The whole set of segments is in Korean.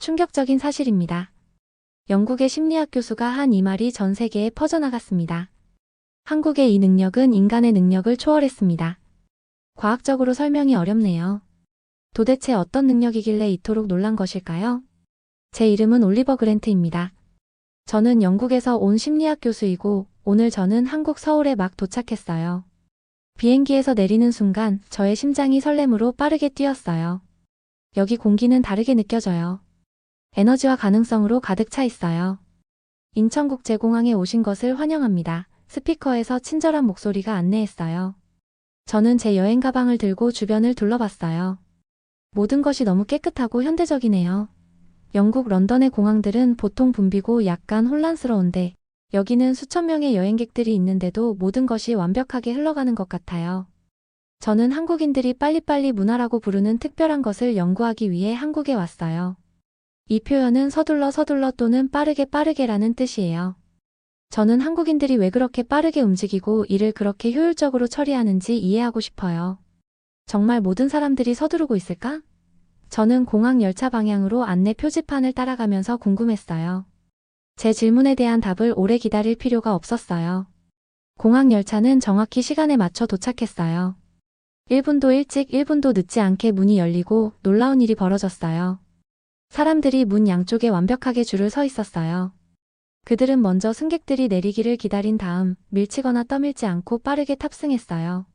충격적인 사실입니다. 영국의 심리학 교수가 한 이 말이 전 세계에 퍼져나갔습니다. 한국의 이 능력은 인간의 능력을 초월했습니다. 과학적으로 설명이 어렵네요. 도대체 어떤 능력이길래 이토록 놀란 것일까요? 제 이름은 올리버 그랜트입니다. 저는 영국에서 온 심리학 교수이고 오늘 저는 한국 서울에 막 도착했어요. 비행기에서 내리는 순간 저의 심장이 설렘으로 빠르게 뛰었어요. 여기 공기는 다르게 느껴져요. 에너지와 가능성으로 가득 차 있어요. 인천국제공항에 오신 것을 환영합니다. 스피커에서 친절한 목소리가 안내했어요. 저는 제 여행 가방을 들고 주변을 둘러봤어요. 모든 것이 너무 깨끗하고 현대적이네요. 영국 런던의 공항들은 보통 붐비고 약간 혼란스러운데 여기는 수천 명의 여행객들이 있는데도 모든 것이 완벽하게 흘러가는 것 같아요. 저는 한국인들이 빨리빨리 문화라고 부르는 특별한 것을 연구하기 위해 한국에 왔어요. 이 표현은 서둘러 또는 빠르게라는 뜻이에요. 저는 한국인들이 왜 그렇게 빠르게 움직이고 일을 그렇게 효율적으로 처리하는지 이해하고 싶어요. 정말 모든 사람들이 서두르고 있을까? 저는 공항 열차 방향으로 안내 표지판을 따라가면서 궁금했어요. 제 질문에 대한 답을 오래 기다릴 필요가 없었어요. 공항 열차는 정확히 시간에 맞춰 도착했어요. 1분도 일찍 1분도 늦지 않게 문이 열리고 놀라운 일이 벌어졌어요. 사람들이 문 양쪽에 완벽하게 줄을 서 있었어요. 그들은 먼저 승객들이 내리기를 기다린 다음 밀치거나 떠밀지 않고 빠르게 탑승했어요.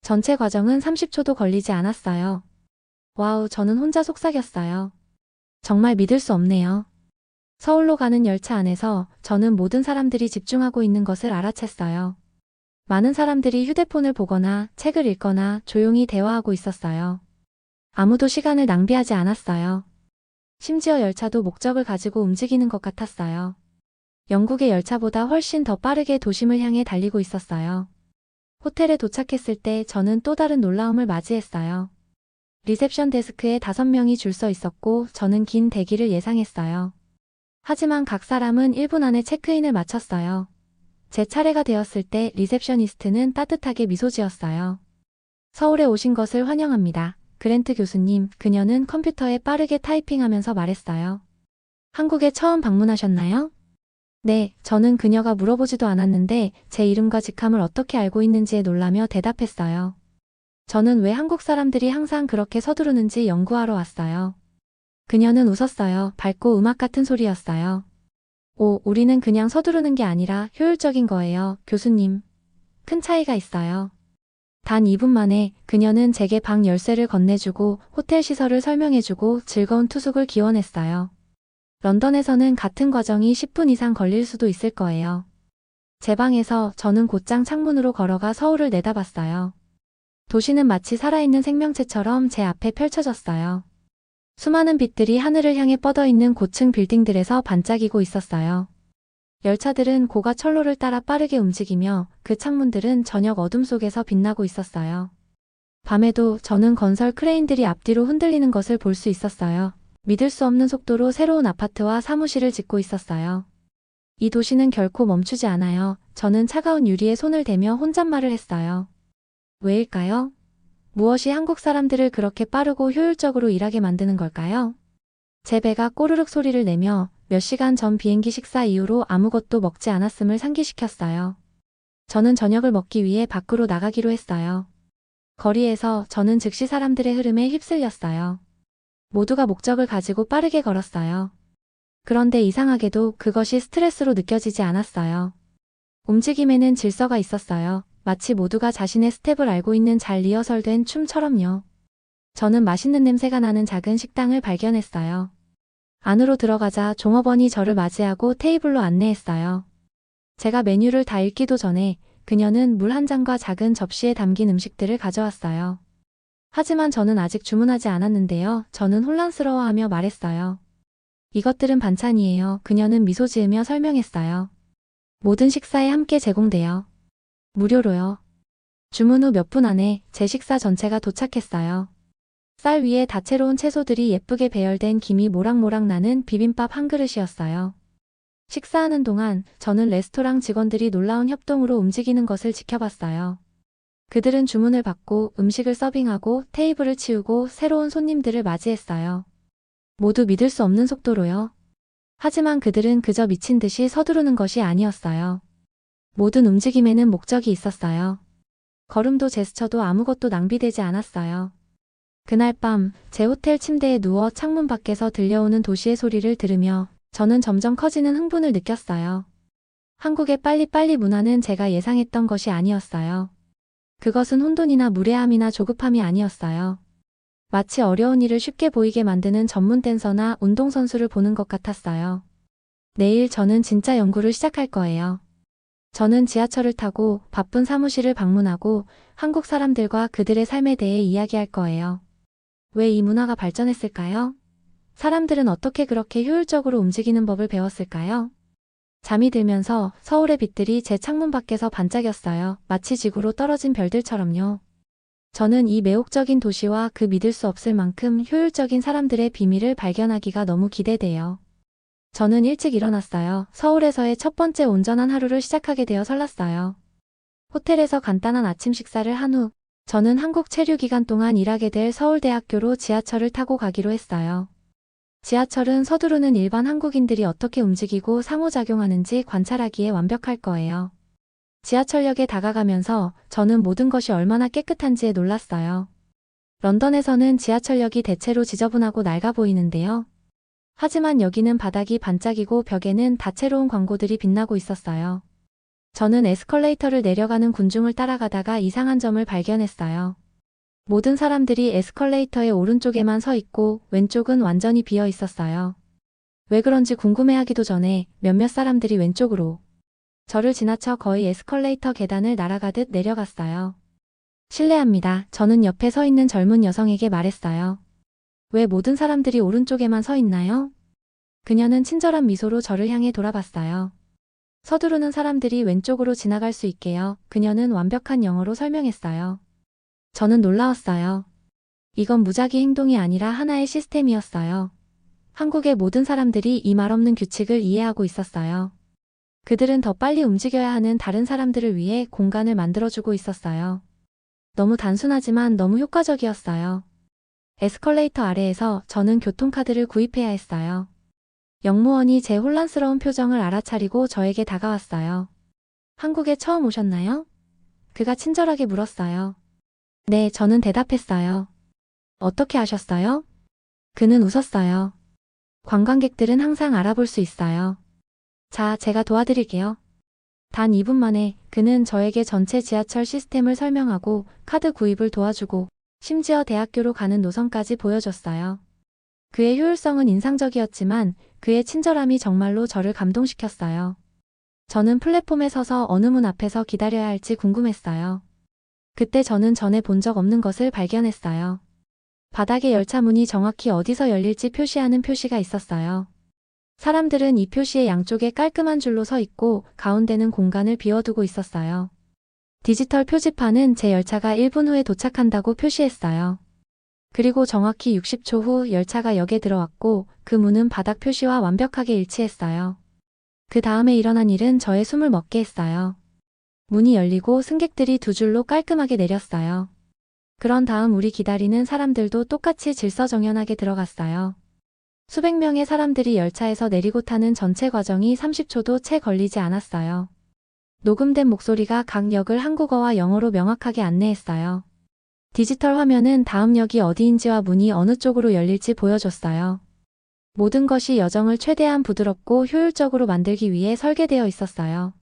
전체 과정은 30초도 걸리지 않았어요. 와우, 저는 혼자 속삭였어요. 정말 믿을 수 없네요. 서울로 가는 열차 안에서 저는 모든 사람들이 집중하고 있는 것을 알아챘어요. 많은 사람들이 휴대폰을 보거나 책을 읽거나 조용히 대화하고 있었어요. 아무도 시간을 낭비하지 않았어요. 심지어 열차도 목적을 가지고 움직이는 것 같았어요. 영국의 열차보다 훨씬 더 빠르게 도심을 향해 달리고 있었어요. 호텔에 도착했을 때 저는 또 다른 놀라움을 맞이했어요. 리셉션 데스크에 5명이 줄 서 있었고 저는 긴 대기를 예상했어요. 하지만 각 사람은 1분 안에 체크인을 마쳤어요. 제 차례가 되었을 때 리셉셔니스트는 따뜻하게 미소 지었어요. 서울에 오신 것을 환영합니다. 그랜트 교수님, 그녀는 컴퓨터에 빠르게 타이핑하면서 말했어요. 한국에 처음 방문하셨나요? 네, 저는 그녀가 물어보지도 않았는데 제 이름과 직함을 어떻게 알고 있는지에 놀라며 대답했어요. 저는 왜 한국 사람들이 항상 그렇게 서두르는지 연구하러 왔어요. 그녀는 웃었어요. 밝고 음악 같은 소리였어요. 오, 우리는 그냥 서두르는 게 아니라 효율적인 거예요, 교수님. 큰 차이가 있어요. 단 2분 만에 그녀는 제게 방 열쇠를 건네주고 호텔 시설을 설명해주고 즐거운 투숙을 기원했어요. 런던에서는 같은 과정이 10분 이상 걸릴 수도 있을 거예요. 제 방에서 저는 곧장 창문으로 걸어가 서울을 내다봤어요. 도시는 마치 살아있는 생명체처럼 제 앞에 펼쳐졌어요. 수많은 빛들이 하늘을 향해 뻗어있는 고층 빌딩들에서 반짝이고 있었어요. 열차들은 고가 철로를 따라 빠르게 움직이며 그 창문들은 저녁 어둠 속에서 빛나고 있었어요. 밤에도 저는 건설 크레인들이 앞뒤로 흔들리는 것을 볼 수 있었어요. 믿을 수 없는 속도로 새로운 아파트와 사무실을 짓고 있었어요. 이 도시는 결코 멈추지 않아요. 저는 차가운 유리에 손을 대며 혼잣말을 했어요. 왜일까요? 무엇이 한국 사람들을 그렇게 빠르고 효율적으로 일하게 만드는 걸까요? 제 배가 꼬르륵 소리를 내며 몇 시간 전 비행기 식사 이후로 아무것도 먹지 않았음을 상기시켰어요. 저는 저녁을 먹기 위해 밖으로 나가기로 했어요. 거리에서 저는 즉시 사람들의 흐름에 휩쓸렸어요. 모두가 목적을 가지고 빠르게 걸었어요. 그런데 이상하게도 그것이 스트레스로 느껴지지 않았어요. 움직임에는 질서가 있었어요. 마치 모두가 자신의 스텝을 알고 있는 잘 리허설된 춤처럼요. 저는 맛있는 냄새가 나는 작은 식당을 발견했어요. 안으로 들어가자 종업원이 저를 맞이하고 테이블로 안내했어요. 제가 메뉴를 다 읽기도 전에 그녀는 물 한 잔과 작은 접시에 담긴 음식들을 가져왔어요. 하지만 저는 아직 주문하지 않았는데요. 저는 혼란스러워하며 말했어요. 이것들은 반찬이에요. 그녀는 미소 지으며 설명했어요. 모든 식사에 함께 제공돼요. 무료로요. 주문 후 몇 분 안에 제 식사 전체가 도착했어요. 쌀 위에 다채로운 채소들이 예쁘게 배열된 김이 모락모락 나는 비빔밥 한 그릇이었어요. 식사하는 동안 저는 레스토랑 직원들이 놀라운 협동으로 움직이는 것을 지켜봤어요. 그들은 주문을 받고 음식을 서빙하고 테이블을 치우고 새로운 손님들을 맞이했어요. 모두 믿을 수 없는 속도로요. 하지만 그들은 그저 미친 듯이 서두르는 것이 아니었어요. 모든 움직임에는 목적이 있었어요. 걸음도 제스처도 아무것도 낭비되지 않았어요. 그날 밤, 제 호텔 침대에 누워 창문 밖에서 들려오는 도시의 소리를 들으며 저는 점점 커지는 흥분을 느꼈어요. 한국의 빨리빨리 문화는 제가 예상했던 것이 아니었어요. 그것은 혼돈이나 무례함이나 조급함이 아니었어요. 마치 어려운 일을 쉽게 보이게 만드는 전문 댄서나 운동선수를 보는 것 같았어요. 내일 저는 진짜 연구를 시작할 거예요. 저는 지하철을 타고 바쁜 사무실을 방문하고 한국 사람들과 그들의 삶에 대해 이야기할 거예요. 왜 이 문화가 발전했을까요? 사람들은 어떻게 그렇게 효율적으로 움직이는 법을 배웠을까요? 잠이 들면서 서울의 빛들이 제 창문 밖에서 반짝였어요. 마치 지구로 떨어진 별들처럼요. 저는 이 매혹적인 도시와 그 믿을 수 없을 만큼 효율적인 사람들의 비밀을 발견하기가 너무 기대돼요. 저는 일찍 일어났어요. 서울에서의 첫 번째 온전한 하루를 시작하게 되어 설렜어요. 호텔에서 간단한 아침 식사를 한 후, 저는 한국 체류 기간 동안 일하게 될 서울대학교로 지하철을 타고 가기로 했어요. 지하철은 서두르는 일반 한국인들이 어떻게 움직이고 상호작용하는지 관찰하기에 완벽할 거예요. 지하철역에 다가가면서 저는 모든 것이 얼마나 깨끗한지에 놀랐어요. 런던에서는 지하철역이 대체로 지저분하고 낡아 보이는데요. 하지만 여기는 바닥이 반짝이고 벽에는 다채로운 광고들이 빛나고 있었어요. 저는 에스컬레이터를 내려가는 군중을 따라가다가 이상한 점을 발견했어요. 모든 사람들이 에스컬레이터의 오른쪽에만 서 있고 왼쪽은 완전히 비어 있었어요. 왜 그런지 궁금해하기도 전에 몇몇 사람들이 왼쪽으로 저를 지나쳐 거의 에스컬레이터 계단을 날아가듯 내려갔어요. 실례합니다. 저는 옆에 서 있는 젊은 여성에게 말했어요. 왜 모든 사람들이 오른쪽에만 서 있나요? 그녀는 친절한 미소로 저를 향해 돌아봤어요. 서두르는 사람들이 왼쪽으로 지나갈 수 있게요. 그녀는 완벽한 영어로 설명했어요. 저는 놀라웠어요. 이건 무작위 행동이 아니라 하나의 시스템이었어요. 한국의 모든 사람들이 이 말없는 규칙을 이해하고 있었어요. 그들은 더 빨리 움직여야 하는 다른 사람들을 위해 공간을 만들어주고 있었어요. 너무 단순하지만 너무 효과적이었어요. 에스컬레이터 아래에서 저는 교통카드를 구입해야 했어요. 영무원이 제 혼란스러운 표정을 알아차리고 저에게 다가왔어요. 한국에 처음 오셨나요? 그가 친절하게 물었어요. 네, 저는 대답했어요. 어떻게 아셨어요? 그는 웃었어요. 관광객들은 항상 알아볼 수 있어요. 자, 제가 도와드릴게요. 단 2분 만에 그는 저에게 전체 지하철 시스템을 설명하고 카드 구입을 도와주고 심지어 대학교로 가는 노선까지 보여줬어요. 그의 효율성은 인상적이었지만 그의 친절함이 정말로 저를 감동시켰어요. 저는 플랫폼에 서서 어느 문 앞에서 기다려야 할지 궁금했어요. 그때 저는 전에 본 적 없는 것을 발견했어요. 바닥에 열차 문이 정확히 어디서 열릴지 표시하는 표시가 있었어요. 사람들은 이 표시의 양쪽에 깔끔한 줄로 서 있고 가운데는 공간을 비워두고 있었어요. 디지털 표지판은 제 열차가 1분 후에 도착한다고 표시했어요. 그리고 정확히 60초 후 열차가 역에 들어왔고 그 문은 바닥 표시와 완벽하게 일치했어요. 그 다음에 일어난 일은 저의 숨을 멎게 했어요. 문이 열리고 승객들이 두 줄로 깔끔하게 내렸어요. 그런 다음 우리 기다리는 사람들도 똑같이 질서정연하게 들어갔어요. 수백 명의 사람들이 열차에서 내리고 타는 전체 과정이 30초도 채 걸리지 않았어요. 녹음된 목소리가 각 역을 한국어와 영어로 명확하게 안내했어요. 디지털 화면은 다음 역이 어디인지와 문이 어느 쪽으로 열릴지 보여줬어요. 모든 것이 여정을 최대한 부드럽고 효율적으로 만들기 위해 설계되어 있었어요.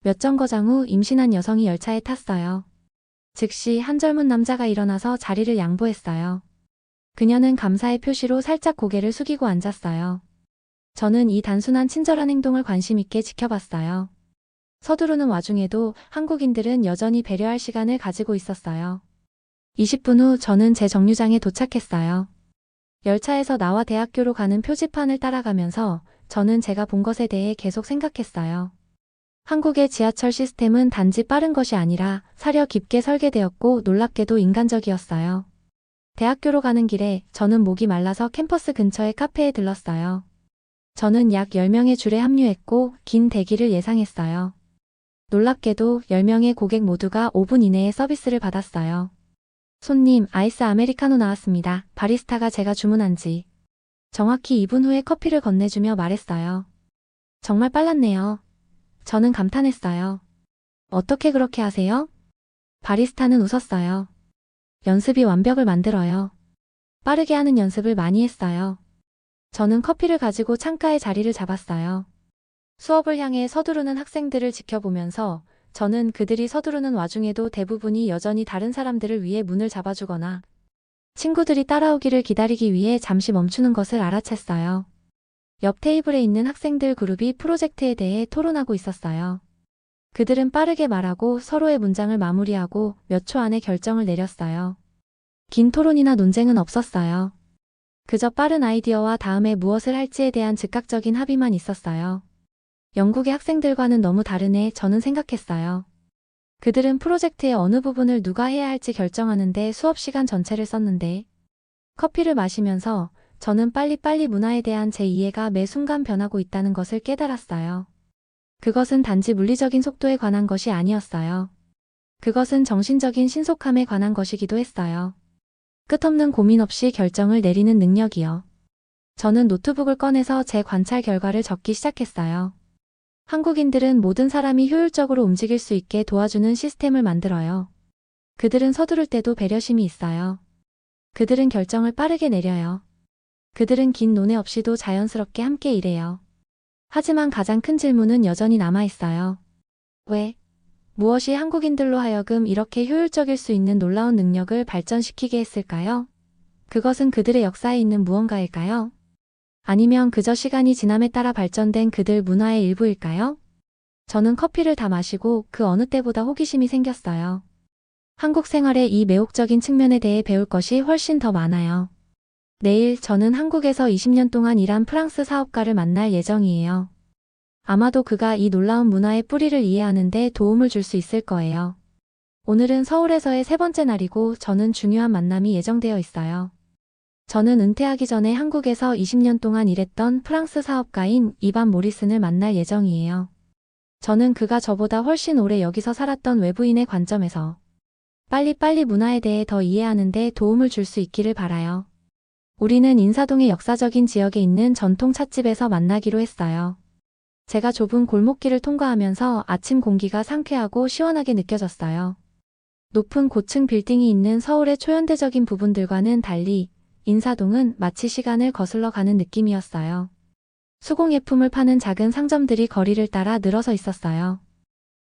몇 정거장 후 임신한 여성이 열차에 탔어요. 즉시 한 젊은 남자가 일어나서 자리를 양보했어요. 그녀는 감사의 표시로 살짝 고개를 숙이고 앉았어요. 저는 이 단순한 친절한 행동을 관심 있게 지켜봤어요. 서두르는 와중에도 한국인들은 여전히 배려할 시간을 가지고 있었어요. 20분 후 저는 제 정류장에 도착했어요. 열차에서 나와 대학교로 가는 표지판을 따라가면서 저는 제가 본 것에 대해 계속 생각했어요. 한국의 지하철 시스템은 단지 빠른 것이 아니라 사려 깊게 설계되었고 놀랍게도 인간적이었어요. 대학교로 가는 길에 저는 목이 말라서 캠퍼스 근처의 카페에 들렀어요. 저는 약 10명의 줄에 합류했고 긴 대기를 예상했어요. 놀랍게도 10명의 고객 모두가 5분 이내에 서비스를 받았어요. 손님, 아이스 아메리카노 나왔습니다. 바리스타가 제가 주문한 지 정확히 2분 후에 커피를 건네주며 말했어요. 정말 빨랐네요. 저는 감탄했어요. 어떻게 그렇게 하세요? 바리스타는 웃었어요. 연습이 완벽을 만들어요. 빠르게 하는 연습을 많이 했어요. 저는 커피를 가지고 창가에 자리를 잡았어요. 수업을 향해 서두르는 학생들을 지켜보면서 저는 그들이 서두르는 와중에도 대부분이 여전히 다른 사람들을 위해 문을 잡아주거나 친구들이 따라오기를 기다리기 위해 잠시 멈추는 것을 알아챘어요. 옆 테이블에 있는 학생들 그룹이 프로젝트에 대해 토론하고 있었어요. 그들은 빠르게 말하고 서로의 문장을 마무리하고 몇 초 안에 결정을 내렸어요. 긴 토론이나 논쟁은 없었어요. 그저 빠른 아이디어와 다음에 무엇을 할지에 대한 즉각적인 합의만 있었어요. 영국의 학생들과는 너무 다르네 저는 생각했어요. 그들은 프로젝트의 어느 부분을 누가 해야 할지 결정하는데 수업 시간 전체를 썼는데 커피를 마시면서 저는 빨리빨리 문화에 대한 제 이해가 매 순간 변하고 있다는 것을 깨달았어요. 그것은 단지 물리적인 속도에 관한 것이 아니었어요. 그것은 정신적인 신속함에 관한 것이기도 했어요. 끝없는 고민 없이 결정을 내리는 능력이요. 저는 노트북을 꺼내서 제 관찰 결과를 적기 시작했어요. 한국인들은 모든 사람이 효율적으로 움직일 수 있게 도와주는 시스템을 만들어요. 그들은 서두를 때도 배려심이 있어요. 그들은 결정을 빠르게 내려요. 그들은 긴 논의 없이도 자연스럽게 함께 일해요. 하지만 가장 큰 질문은 여전히 남아있어요. 왜? 무엇이 한국인들로 하여금 이렇게 효율적일 수 있는 놀라운 능력을 발전시키게 했을까요? 그것은 그들의 역사에 있는 무언가일까요? 아니면 그저 시간이 지남에 따라 발전된 그들 문화의 일부일까요? 저는 커피를 다 마시고 그 어느 때보다 호기심이 생겼어요. 한국 생활의 이 매혹적인 측면에 대해 배울 것이 훨씬 더 많아요. 내일 저는 한국에서 20년 동안 일한 프랑스 사업가를 만날 예정이에요. 아마도 그가 이 놀라운 문화의 뿌리를 이해하는 데 도움을 줄 수 있을 거예요. 오늘은 서울에서의 세 번째 날이고 저는 중요한 만남이 예정되어 있어요. 저는 은퇴하기 전에 한국에서 20년 동안 일했던 프랑스 사업가인 이반 모리슨을 만날 예정이에요. 저는 그가 저보다 훨씬 오래 여기서 살았던 외부인의 관점에서 빨리빨리 문화에 대해 더 이해하는 데 도움을 줄 수 있기를 바라요. 우리는 인사동의 역사적인 지역에 있는 전통 찻집에서 만나기로 했어요. 제가 좁은 골목길을 통과하면서 아침 공기가 상쾌하고 시원하게 느껴졌어요. 높은 고층 빌딩이 있는 서울의 초현대적인 부분들과는 달리 인사동은 마치 시간을 거슬러 가는 느낌이었어요. 수공예품을 파는 작은 상점들이 거리를 따라 늘어서 있었어요.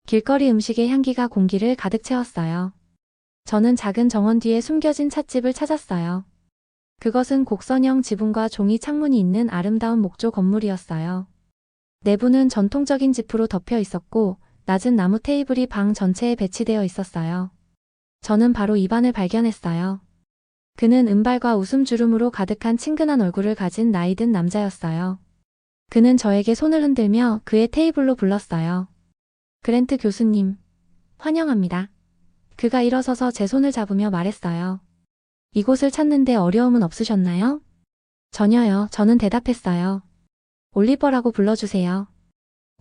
길거리 음식의 향기가 공기를 가득 채웠어요. 저는 작은 정원 뒤에 숨겨진 찻집을 찾았어요. 그것은 곡선형 지붕과 종이 창문이 있는 아름다운 목조 건물이었어요. 내부는 전통적인 지프로 덮여 있었고 낮은 나무 테이블이 방 전체에 배치되어 있었어요. 저는 바로 이반을 발견했어요. 그는 은발과 웃음주름으로 가득한 친근한 얼굴을 가진 나이든 남자였어요. 그는 저에게 손을 흔들며 그의 테이블로 불렀어요. 그랜트 교수님, 환영합니다. 그가 일어서서 제 손을 잡으며 말했어요. 이곳을 찾는데 어려움은 없으셨나요? 전혀요. 저는 대답했어요. 올리버라고 불러주세요.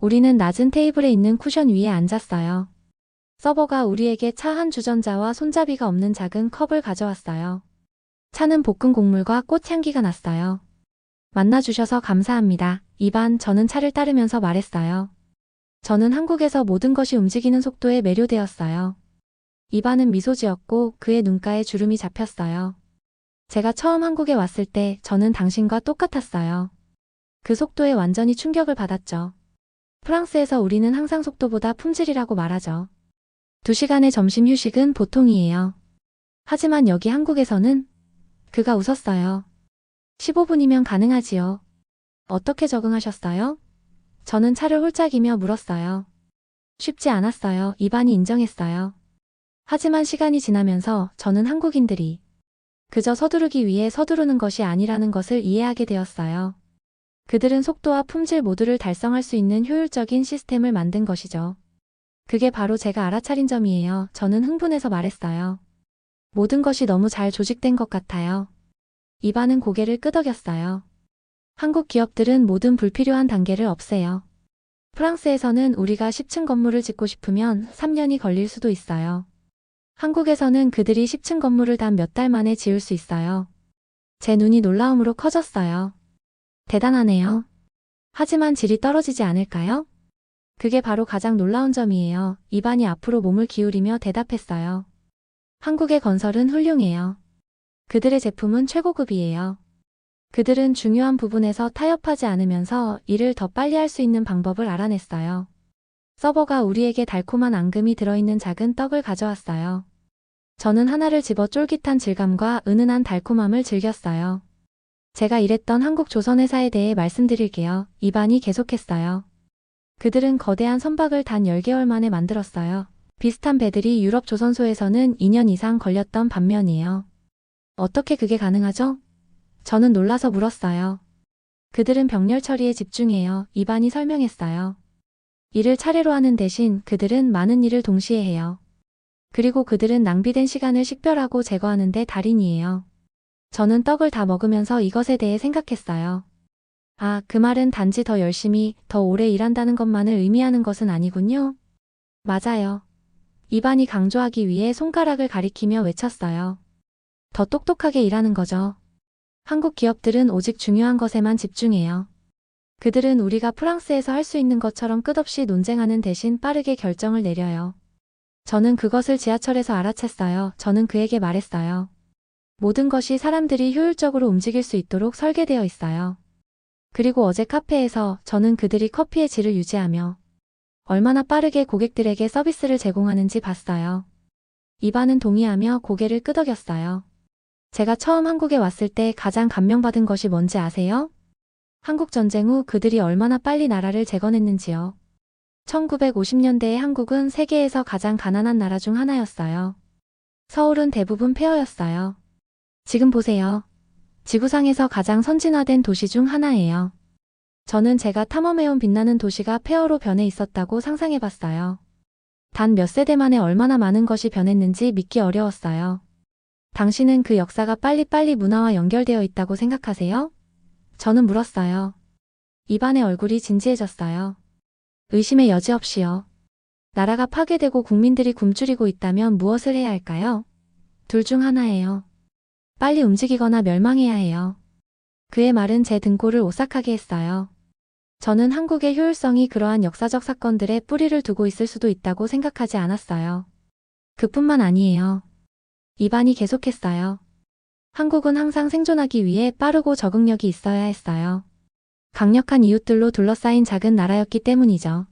우리는 낮은 테이블에 있는 쿠션 위에 앉았어요. 서버가 우리에게 차 한 주전자와 손잡이가 없는 작은 컵을 가져왔어요. 차는 볶은 곡물과 꽃향기가 났어요. 만나주셔서 감사합니다. 이반, 저는 차를 따르면서 말했어요. 저는 한국에서 모든 것이 움직이는 속도에 매료되었어요. 이반은 미소 지었고 그의 눈가에 주름이 잡혔어요. 제가 처음 한국에 왔을 때 저는 당신과 똑같았어요. 그 속도에 완전히 충격을 받았죠. 프랑스에서 우리는 항상 속도보다 품질이라고 말하죠. 2시간의 점심 휴식은 보통이에요. 하지만 여기 한국에서는 그가 웃었어요. 15분이면 가능하지요. 어떻게 적응하셨어요? 저는 차를 홀짝이며 물었어요. 쉽지 않았어요. 이반이 인정했어요. 하지만 시간이 지나면서 저는 한국인들이 그저 서두르기 위해 서두르는 것이 아니라는 것을 이해하게 되었어요. 그들은 속도와 품질 모두를 달성할 수 있는 효율적인 시스템을 만든 것이죠. 그게 바로 제가 알아차린 점이에요. 저는 흥분해서 말했어요. 모든 것이 너무 잘 조직된 것 같아요. 이반은 고개를 끄덕였어요. 한국 기업들은 모든 불필요한 단계를 없애요. 프랑스에서는 우리가 10층 건물을 짓고 싶으면 3년이 걸릴 수도 있어요. 한국에서는 그들이 10층 건물을 단 몇 달 만에 지을 수 있어요. 제 눈이 놀라움으로 커졌어요. 대단하네요. 하지만 질이 떨어지지 않을까요? 그게 바로 가장 놀라운 점이에요. 이반이 앞으로 몸을 기울이며 대답했어요. 한국의 건설은 훌륭해요. 그들의 제품은 최고급이에요. 그들은 중요한 부분에서 타협하지 않으면서 일을 더 빨리 할 수 있는 방법을 알아냈어요. 서버가 우리에게 달콤한 앙금이 들어있는 작은 떡을 가져왔어요. 저는 하나를 집어 쫄깃한 질감과 은은한 달콤함을 즐겼어요. 제가 일했던 한국 조선회사에 대해 말씀드릴게요. 이반이 계속했어요. 그들은 거대한 선박을 단 10개월 만에 만들었어요. 비슷한 배들이 유럽 조선소에서는 2년 이상 걸렸던 반면이에요. 어떻게 그게 가능하죠? 저는 놀라서 물었어요. 그들은 병렬 처리에 집중해요. 이반이 설명했어요. 일을 차례로 하는 대신 그들은 많은 일을 동시에 해요. 그리고 그들은 낭비된 시간을 식별하고 제거하는 데 달인이에요. 저는 떡을 다 먹으면서 이것에 대해 생각했어요. 아, 그 말은 단지 더 열심히, 더 오래 일한다는 것만을 의미하는 것은 아니군요. 맞아요. 이반이 강조하기 위해 손가락을 가리키며 외쳤어요. 더 똑똑하게 일하는 거죠. 한국 기업들은 오직 중요한 것에만 집중해요. 그들은 우리가 프랑스에서 할 수 있는 것처럼 끝없이 논쟁하는 대신 빠르게 결정을 내려요. 저는 그것을 지하철에서 알아챘어요. 저는 그에게 말했어요. 모든 것이 사람들이 효율적으로 움직일 수 있도록 설계되어 있어요. 그리고 어제 카페에서 저는 그들이 커피의 질을 유지하며 얼마나 빠르게 고객들에게 서비스를 제공하는지 봤어요. 이반은 동의하며 고개를 끄덕였어요. 제가 처음 한국에 왔을 때 가장 감명받은 것이 뭔지 아세요? 한국 전쟁 후 그들이 얼마나 빨리 나라를 재건했는지요. 1950년대의 한국은 세계에서 가장 가난한 나라 중 하나였어요. 서울은 대부분 폐허였어요. 지금 보세요. 지구상에서 가장 선진화된 도시 중 하나예요. 저는 제가 탐험해온 빛나는 도시가 폐허로 변해 있었다고 상상해봤어요. 단 몇 세대 만에 얼마나 많은 것이 변했는지 믿기 어려웠어요. 당신은 그 역사가 빨리빨리 문화와 연결되어 있다고 생각하세요? 저는 물었어요. 이반의 얼굴이 진지해졌어요. 의심의 여지 없이요. 나라가 파괴되고 국민들이 굶주리고 있다면 무엇을 해야 할까요? 둘 중 하나예요. 빨리 움직이거나 멸망해야 해요. 그의 말은 제 등골을 오싹하게 했어요. 저는 한국의 효율성이 그러한 역사적 사건들에 뿌리를 두고 있을 수도 있다고 생각하지 않았어요. 그뿐만 아니에요. 이반이 계속했어요. 한국은 항상 생존하기 위해 빠르고 적응력이 있어야 했어요. 강력한 이웃들로 둘러싸인 작은 나라였기 때문이죠.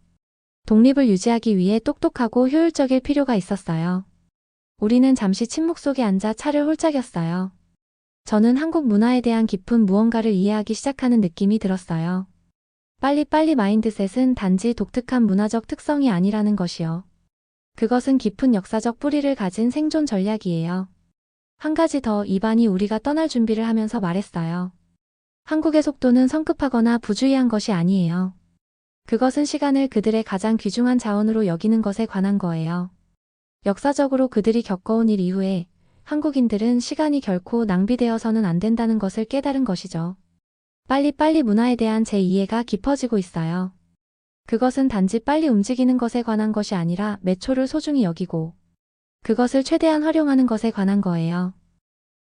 독립을 유지하기 위해 똑똑하고 효율적일 필요가 있었어요. 우리는 잠시 침묵 속에 앉아 차를 홀짝였어요. 저는 한국 문화에 대한 깊은 무언가를 이해하기 시작하는 느낌이 들었어요. 빨리빨리 마인드셋은 단지 독특한 문화적 특성이 아니라는 것이요. 그것은 깊은 역사적 뿌리를 가진 생존 전략이에요. 한 가지 더 이반이 우리가 떠날 준비를 하면서 말했어요. 한국의 속도는 성급하거나 부주의한 것이 아니에요. 그것은 시간을 그들의 가장 귀중한 자원으로 여기는 것에 관한 거예요. 역사적으로 그들이 겪어온 일 이후에 한국인들은 시간이 결코 낭비되어서는 안 된다는 것을 깨달은 것이죠. 빨리빨리 문화에 대한 제 이해가 깊어지고 있어요. 그것은 단지 빨리 움직이는 것에 관한 것이 아니라 매 초를 소중히 여기고 그것을 최대한 활용하는 것에 관한 거예요.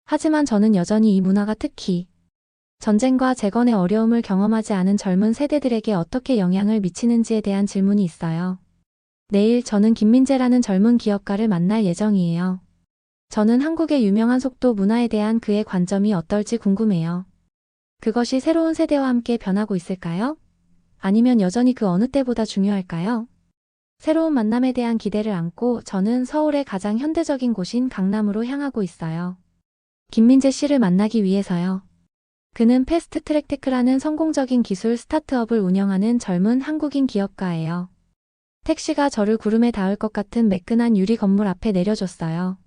하지만 저는 여전히 이 문화가 특히 전쟁과 재건의 어려움을 경험하지 않은 젊은 세대들에게 어떻게 영향을 미치는지에 대한 질문이 있어요. 내일 저는 김민재라는 젊은 기업가를 만날 예정이에요. 저는 한국의 유명한 속도 문화에 대한 그의 관점이 어떨지 궁금해요. 그것이 새로운 세대와 함께 변하고 있을까요? 아니면 여전히 그 어느 때보다 중요할까요? 새로운 만남에 대한 기대를 안고 저는 서울의 가장 현대적인 곳인 강남으로 향하고 있어요. 김민재 씨를 만나기 위해서요. 그는 패스트트랙 테크라는 성공적인 기술 스타트업을 운영하는 젊은 한국인 기업가예요. 택시가 저를 구름에 닿을 것 같은 매끈한 유리 건물 앞에 내려줬어요.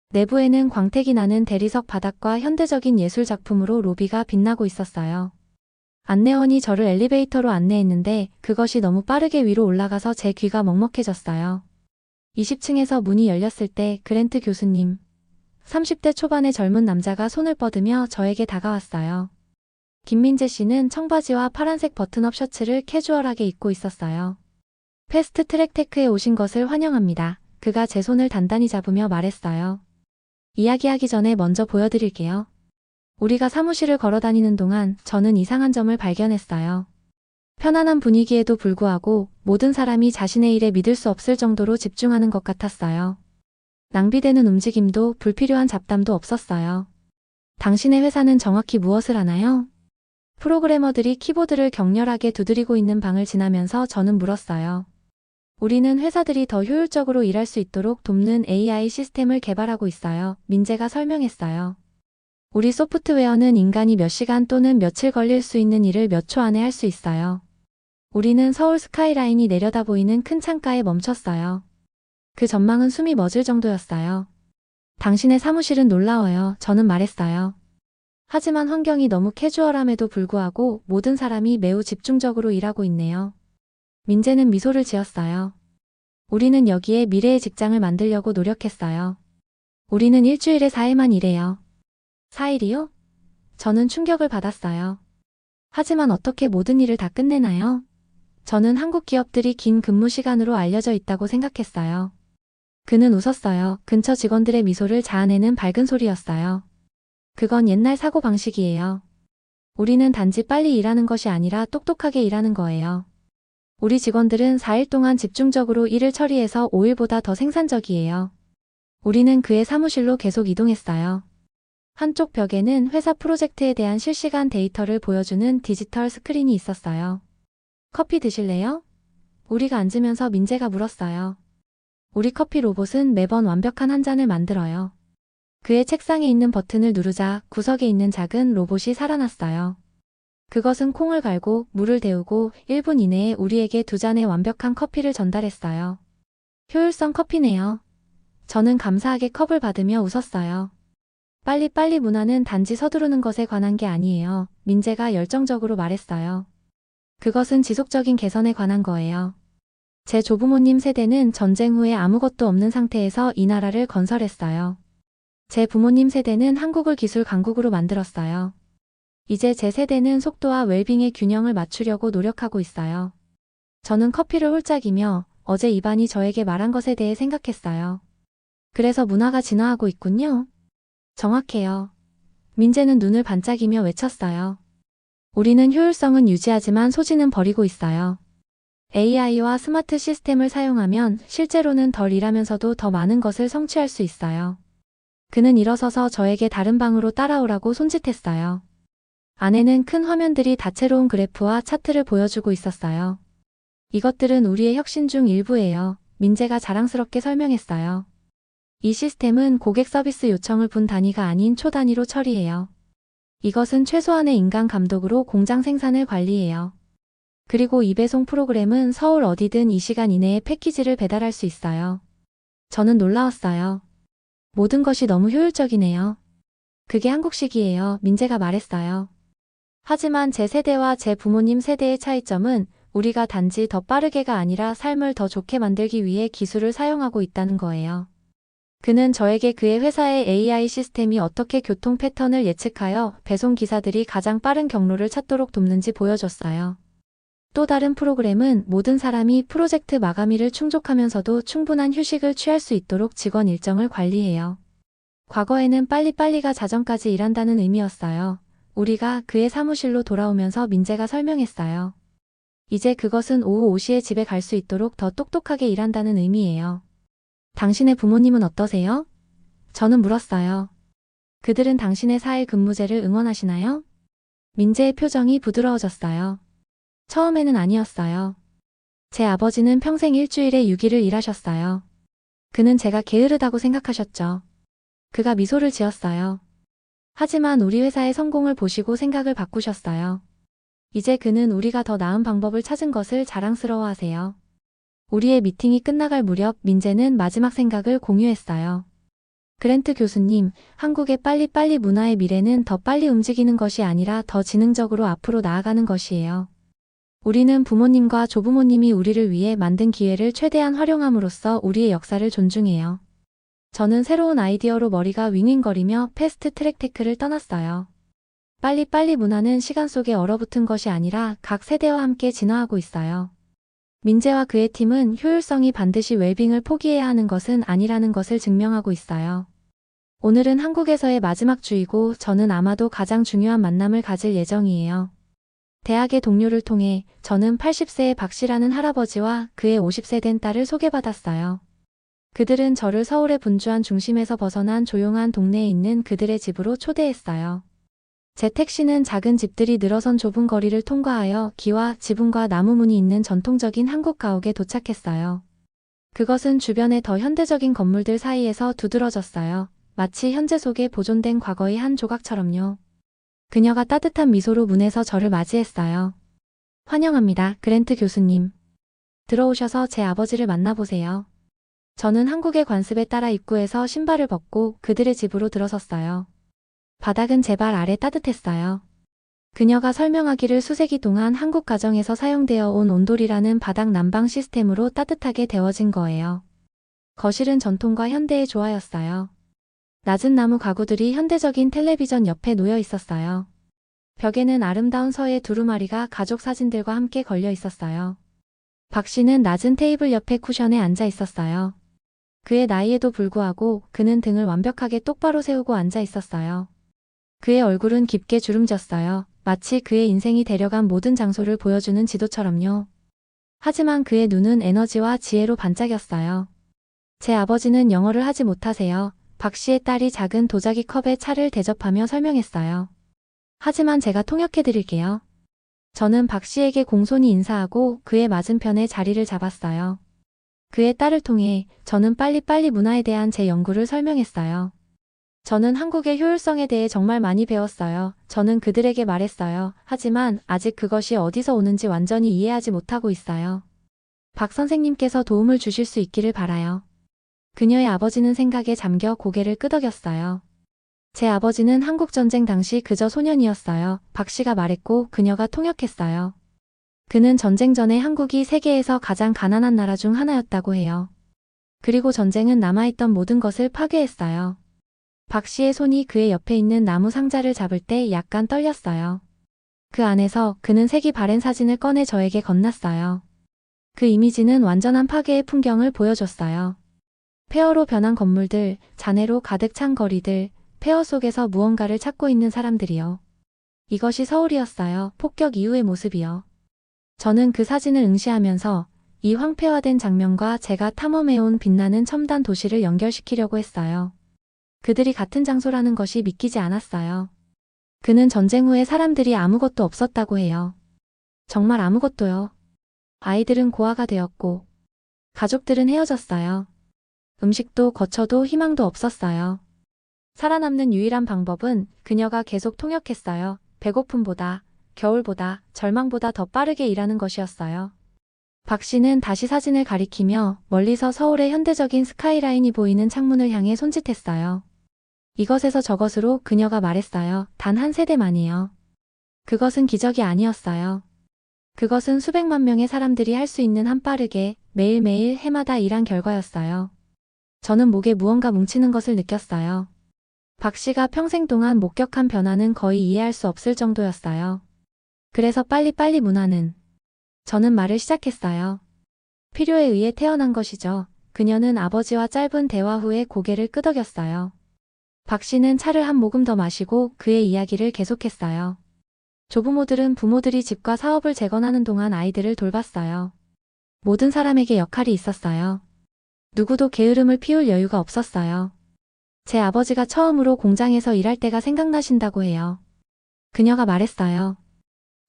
내부에는 광택이 나는 대리석 바닥과 현대적인 예술 작품으로 로비가 빛나고 있었어요. 안내원이 저를 엘리베이터로 안내했는데 그것이 너무 빠르게 위로 올라가서 제 귀가 먹먹해졌어요. 20층에서 문이 열렸을 때 그랜트 교수님, 30대 초반의 젊은 남자가 손을 뻗으며 저에게 다가왔어요. 김민재 씨는 청바지와 파란색 버튼업 셔츠를 캐주얼하게 입고 있었어요. 패스트 트랙 테크에 오신 것을 환영합니다. 그가 제 손을 단단히 잡으며 말했어요. 이야기하기 전에 먼저 보여드릴게요. 우리가 사무실을 걸어 다니는 동안 저는 이상한 점을 발견했어요. 편안한 분위기에도 불구하고 모든 사람이 자신의 일에 믿을 수 없을 정도로 집중하는 것 같았어요. 낭비되는 움직임도 불필요한 잡담도 없었어요. 당신의 회사는 정확히 무엇을 하나요? 프로그래머들이 키보드를 격렬하게 두드리고 있는 방을 지나면서 저는 물었어요. 우리는 회사들이 더 효율적으로 일할 수 있도록 돕는 AI 시스템을 개발하고 있어요. 민재가 설명했어요. 우리 소프트웨어는 인간이 몇 시간 또는 며칠 걸릴 수 있는 일을 몇 초 안에 할 수 있어요. 우리는 서울 스카이라인이 내려다 보이는 큰 창가에 멈췄어요. 그 전망은 숨이 멎을 정도였어요. 당신의 사무실은 놀라워요. 저는 말했어요. 하지만 환경이 너무 캐주얼함에도 불구하고 모든 사람이 매우 집중적으로 일하고 있네요. 민재는 미소를 지었어요. 우리는 여기에 미래의 직장을 만들려고 노력했어요. 우리는 일주일에 4일만 일해요. 4일이요? 저는 충격을 받았어요. 하지만 어떻게 모든 일을 다 끝내나요? 저는 한국 기업들이 긴 근무 시간으로 알려져 있다고 생각했어요. 그는 웃었어요. 근처 직원들의 미소를 자아내는 밝은 소리였어요. 그건 옛날 사고방식이에요. 우리는 단지 빨리 일하는 것이 아니라 똑똑하게 일하는 거예요. 우리 직원들은 4일 동안 집중적으로 일을 처리해서 5일보다 더 생산적이에요. 우리는 그의 사무실로 계속 이동했어요. 한쪽 벽에는 회사 프로젝트에 대한 실시간 데이터를 보여주는 디지털 스크린이 있었어요. 커피 드실래요? 우리가 앉으면서 민재가 물었어요. 우리 커피 로봇은 매번 완벽한 한 잔을 만들어요. 그의 책상에 있는 버튼을 누르자 구석에 있는 작은 로봇이 살아났어요. 그것은 콩을 갈고 물을 데우고 1분 이내에 우리에게 2잔의 완벽한 커피를 전달했어요. 효율성 커피네요. 저는 감사하게 컵을 받으며 웃었어요. 빨리빨리 문화는 단지 서두르는 것에 관한 게 아니에요. 민재가 열정적으로 말했어요. 그것은 지속적인 개선에 관한 거예요. 제 조부모님 세대는 전쟁 후에 아무것도 없는 상태에서 이 나라를 건설했어요. 제 부모님 세대는 한국을 기술 강국으로 만들었어요. 이제 제 세대는 속도와 웰빙의 균형을 맞추려고 노력하고 있어요. 저는 커피를 홀짝이며 어제 이반이 저에게 말한 것에 대해 생각했어요. 그래서 문화가 진화하고 있군요. 정확해요. 민재는 눈을 반짝이며 외쳤어요. 우리는 효율성은 유지하지만 소지는 버리고 있어요. AI와 스마트 시스템을 사용하면 실제로는 덜 일하면서도 더 많은 것을 성취할 수 있어요. 그는 일어서서 저에게 다른 방으로 따라오라고 손짓했어요. 안에는 큰 화면들이 다채로운 그래프와 차트를 보여주고 있었어요. 이것들은 우리의 혁신 중 일부예요. 민재가 자랑스럽게 설명했어요. 이 시스템은 고객 서비스 요청을 분 단위가 아닌 초 단위로 처리해요. 이것은 최소한의 인간 감독으로 공장 생산을 관리해요. 그리고 이 배송 프로그램은 서울 어디든 이 시간 이내에 패키지를 배달할 수 있어요. 저는 놀라웠어요. 모든 것이 너무 효율적이네요. 그게 한국식이에요. 민재가 말했어요. 하지만 제 세대와 제 부모님 세대의 차이점은 우리가 단지 더 빠르게가 아니라 삶을 더 좋게 만들기 위해 기술을 사용하고 있다는 거예요. 그는 저에게 그의 회사의 AI 시스템이 어떻게 교통 패턴을 예측하여 배송 기사들이 가장 빠른 경로를 찾도록 돕는지 보여줬어요. 또 다른 프로그램은 모든 사람이 프로젝트 마감일을 충족하면서도 충분한 휴식을 취할 수 있도록 직원 일정을 관리해요. 과거에는 빨리빨리가 자정까지 일한다는 의미였어요. 우리가 그의 사무실로 돌아오면서 민재가 설명했어요. 이제 그것은 오후 5시에 집에 갈 수 있도록 더 똑똑하게 일한다는 의미예요. 당신의 부모님은 어떠세요? 저는 물었어요. 그들은 당신의 4일 근무제를 응원하시나요? 민재의 표정이 부드러워졌어요. 처음에는 아니었어요. 제 아버지는 평생 일주일에 6일을 일하셨어요. 그는 제가 게으르다고 생각하셨죠. 그가 미소를 지었어요. 하지만 우리 회사의 성공을 보시고 생각을 바꾸셨어요. 이제 그는 우리가 더 나은 방법을 찾은 것을 자랑스러워하세요. 우리의 미팅이 끝나갈 무렵 민재는 마지막 생각을 공유했어요. 그랜트 교수님, 한국의 빨리빨리 문화의 미래는 더 빨리 움직이는 것이 아니라 더 지능적으로 앞으로 나아가는 것이에요. 우리는 부모님과 조부모님이 우리를 위해 만든 기회를 최대한 활용함으로써 우리의 역사를 존중해요. 저는 새로운 아이디어로 머리가 윙윙거리며 패스트 트랙 테크를 떠났어요. 빨리빨리 문화는 시간 속에 얼어붙은 것이 아니라 각 세대와 함께 진화하고 있어요. 민재와 그의 팀은 효율성이 반드시 웰빙을 포기해야 하는 것은 아니라는 것을 증명하고 있어요. 오늘은 한국에서의 마지막 주이고 저는 아마도 가장 중요한 만남을 가질 예정이에요. 대학의 동료를 통해 저는 80세의 박 씨라는 할아버지와 그의 50세 된 딸을 소개받았어요. 그들은 저를 서울의 분주한 중심에서 벗어난 조용한 동네에 있는 그들의 집으로 초대했어요. 제 택시는 작은 집들이 늘어선 좁은 거리를 통과하여 기와 지붕과 나무문이 있는 전통적인 한국 가옥에 도착했어요. 그것은 주변의 더 현대적인 건물들 사이에서 두드러졌어요. 마치 현재 속에 보존된 과거의 한 조각처럼요. 그녀가 따뜻한 미소로 문에서 저를 맞이했어요. 환영합니다, 그랜트 교수님. 들어오셔서 제 아버지를 만나보세요. 저는 한국의 관습에 따라 입구에서 신발을 벗고 그들의 집으로 들어섰어요. 바닥은 제 발 아래 따뜻했어요. 그녀가 설명하기를 수세기 동안 한국 가정에서 사용되어 온 온돌이라는 바닥 난방 시스템으로 따뜻하게 데워진 거예요. 거실은 전통과 현대의 조화였어요. 낮은 나무 가구들이 현대적인 텔레비전 옆에 놓여 있었어요. 벽에는 아름다운 서예 두루마리가 가족 사진들과 함께 걸려 있었어요. 박 씨는 낮은 테이블 옆에 쿠션에 앉아 있었어요. 그의 나이에도 불구하고 그는 등을 완벽하게 똑바로 세우고 앉아 있었어요. 그의 얼굴은 깊게 주름졌어요. 마치 그의 인생이 데려간 모든 장소를 보여주는 지도처럼요. 하지만 그의 눈은 에너지와 지혜로 반짝였어요. 제 아버지는 영어를 하지 못하세요. 박 씨의 딸이 작은 도자기 컵에 차를 대접하며 설명했어요. 하지만 제가 통역해드릴게요. 저는 박 씨에게 공손히 인사하고 그의 맞은편에 자리를 잡았어요. 그의 딸을 통해 저는 빨리빨리 문화에 대한 제 연구를 설명했어요. 저는 한국의 효율성에 대해 정말 많이 배웠어요. 저는 그들에게 말했어요. 하지만 아직 그것이 어디서 오는지 완전히 이해하지 못하고 있어요. 박 선생님께서 도움을 주실 수 있기를 바라요. 그녀의 아버지는 생각에 잠겨 고개를 끄덕였어요. 제 아버지는 한국전쟁 당시 그저 소년이었어요. 박 씨가 말했고 그녀가 통역했어요. 그는 전쟁 전에 한국이 세계에서 가장 가난한 나라 중 하나였다고 해요. 그리고 전쟁은 남아있던 모든 것을 파괴했어요. 박 씨의 손이 그의 옆에 있는 나무 상자를 잡을 때 약간 떨렸어요. 그 안에서 그는 색이 바랜 사진을 꺼내 저에게 건넸어요. 그 이미지는 완전한 파괴의 풍경을 보여줬어요. 폐허로 변한 건물들, 잔해로 가득 찬 거리들, 폐허 속에서 무언가를 찾고 있는 사람들이요. 이것이 서울이었어요. 폭격 이후의 모습이요. 저는 그 사진을 응시하면서 이 황폐화된 장면과 제가 탐험해온 빛나는 첨단 도시를 연결시키려고 했어요. 그들이 같은 장소라는 것이 믿기지 않았어요. 그는 전쟁 후에 사람들이 아무것도 없었다고 해요. 정말 아무것도요. 아이들은 고아가 되었고, 가족들은 헤어졌어요. 음식도 거처도 희망도 없었어요. 살아남는 유일한 방법은 그녀가 계속 통역했어요. 배고픔보다, 겨울보다, 절망보다 더 빠르게 일하는 것이었어요. 박 씨는 다시 사진을 가리키며 멀리서 서울의 현대적인 스카이라인이 보이는 창문을 향해 손짓했어요. 이것에서 저것으로 그녀가 말했어요. 단 한 세대만이요. 그것은 기적이 아니었어요. 그것은 수백만 명의 사람들이 할 수 있는 한 빠르게 매일매일 해마다 일한 결과였어요. 저는 목에 무언가 뭉치는 것을 느꼈어요. 박 씨가 평생 동안 목격한 변화는 거의 이해할 수 없을 정도였어요. 그래서 빨리빨리 문화는. 저는 말을 시작했어요. 필요에 의해 태어난 것이죠. 그녀는 아버지와 짧은 대화 후에 고개를 끄덕였어요. 박 씨는 차를 한 모금 더 마시고 그의 이야기를 계속했어요. 조부모들은 부모들이 집과 사업을 재건하는 동안 아이들을 돌봤어요. 모든 사람에게 역할이 있었어요. 누구도 게으름을 피울 여유가 없었어요. 제 아버지가 처음으로 공장에서 일할 때가 생각나신다고 해요. 그녀가 말했어요.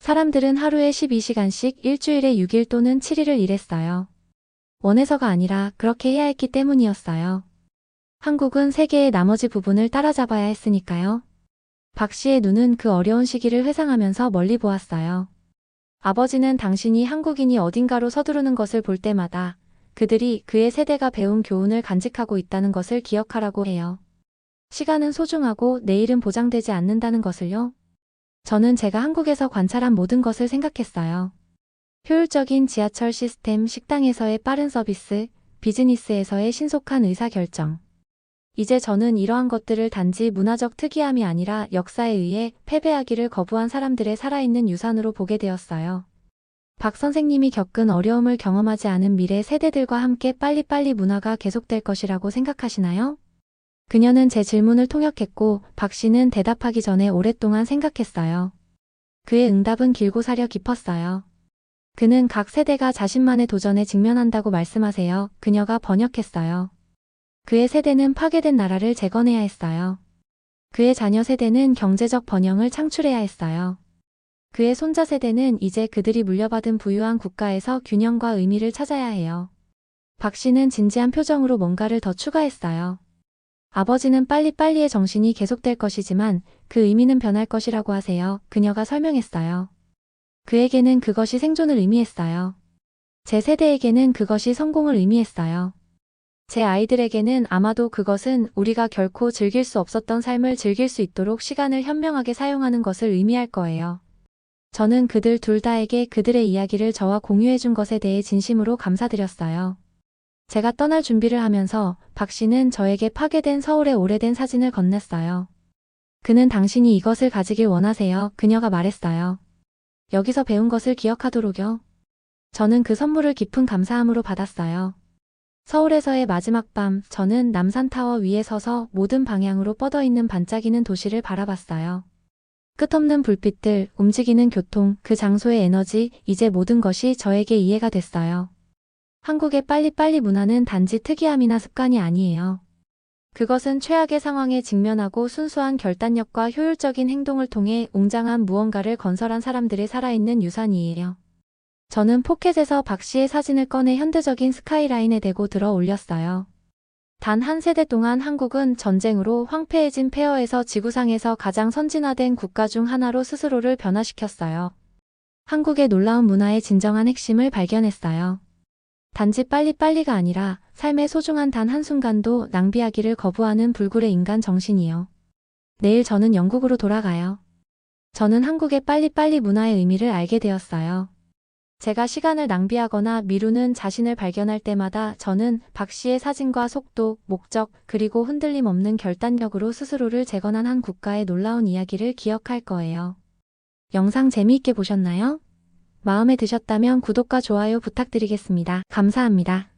사람들은 하루에 12시간씩 일주일에 6일 또는 7일을 일했어요. 원해서가 아니라 그렇게 해야 했기 때문이었어요. 한국은 세계의 나머지 부분을 따라잡아야 했으니까요. 박 씨의 눈은 그 어려운 시기를 회상하면서 멀리 보았어요. 아버지는 당신이 한국인이 어딘가로 서두르는 것을 볼 때마다 그들이 그의 세대가 배운 교훈을 간직하고 있다는 것을 기억하라고 해요. 시간은 소중하고 내일은 보장되지 않는다는 것을요. 저는 제가 한국에서 관찰한 모든 것을 생각했어요. 효율적인 지하철 시스템, 식당에서의 빠른 서비스, 비즈니스에서의 신속한 의사결정. 이제 저는 이러한 것들을 단지 문화적 특이함이 아니라 역사에 의해 패배하기를 거부한 사람들의 살아있는 유산으로 보게 되었어요. 박 선생님이 겪은 어려움을 경험하지 않은 미래 세대들과 함께 빨리빨리 문화가 계속될 것이라고 생각하시나요? 그녀는 제 질문을 통역했고 박 씨는 대답하기 전에 오랫동안 생각했어요. 그의 응답은 길고 사려 깊었어요. 그는 각 세대가 자신만의 도전에 직면한다고 말씀하세요. 그녀가 번역했어요. 그의 세대는 파괴된 나라를 재건해야 했어요. 그의 자녀 세대는 경제적 번영을 창출해야 했어요. 그의 손자 세대는 이제 그들이 물려받은 부유한 국가에서 균형과 의미를 찾아야 해요. 박 씨는 진지한 표정으로 뭔가를 더 추가했어요. 아버지는 빨리빨리의 정신이 계속될 것이지만 그 의미는 변할 것이라고 하세요. 그녀가 설명했어요. 그에게는 그것이 생존을 의미했어요. 제 세대에게는 그것이 성공을 의미했어요. 제 아이들에게는 아마도 그것은 우리가 결코 즐길 수 없었던 삶을 즐길 수 있도록 시간을 현명하게 사용하는 것을 의미할 거예요. 저는 그들 둘 다에게 그들의 이야기를 저와 공유해준 것에 대해 진심으로 감사드렸어요. 제가 떠날 준비를 하면서 박 씨는 저에게 파괴된 서울의 오래된 사진을 건넸어요. 그는 당신이 이것을 가지길 원하세요. 그녀가 말했어요. 여기서 배운 것을 기억하도록요. 저는 그 선물을 깊은 감사함으로 받았어요. 서울에서의 마지막 밤, 저는 남산타워 위에 서서 모든 방향으로 뻗어있는 반짝이는 도시를 바라봤어요. 끝없는 불빛들, 움직이는 교통, 그 장소의 에너지, 이제 모든 것이 저에게 이해가 됐어요. 한국의 빨리빨리 문화는 단지 특이함이나 습관이 아니에요. 그것은 최악의 상황에 직면하고 순수한 결단력과 효율적인 행동을 통해 웅장한 무언가를 건설한 사람들의 살아있는 유산이에요. 저는 포켓에서 박 씨의 사진을 꺼내 현대적인 스카이라인에 대고 들어 올렸어요. 단 한 세대 동안 한국은 전쟁으로 황폐해진 폐허에서 지구상에서 가장 선진화된 국가 중 하나로 스스로를 변화시켰어요. 한국의 놀라운 문화의 진정한 핵심을 발견했어요. 단지 빨리빨리가 아니라 삶의 소중한 단 한순간도 낭비하기를 거부하는 불굴의 인간 정신이요. 내일 저는 영국으로 돌아가요. 저는 한국의 빨리빨리 문화의 의미를 알게 되었어요. 제가 시간을 낭비하거나 미루는 자신을 발견할 때마다 저는 박 씨의 사진과 속도, 목적, 그리고 흔들림 없는 결단력으로 스스로를 재건한 한 국가의 놀라운 이야기를 기억할 거예요. 영상 재미있게 보셨나요? 마음에 드셨다면 구독과 좋아요 부탁드리겠습니다. 감사합니다.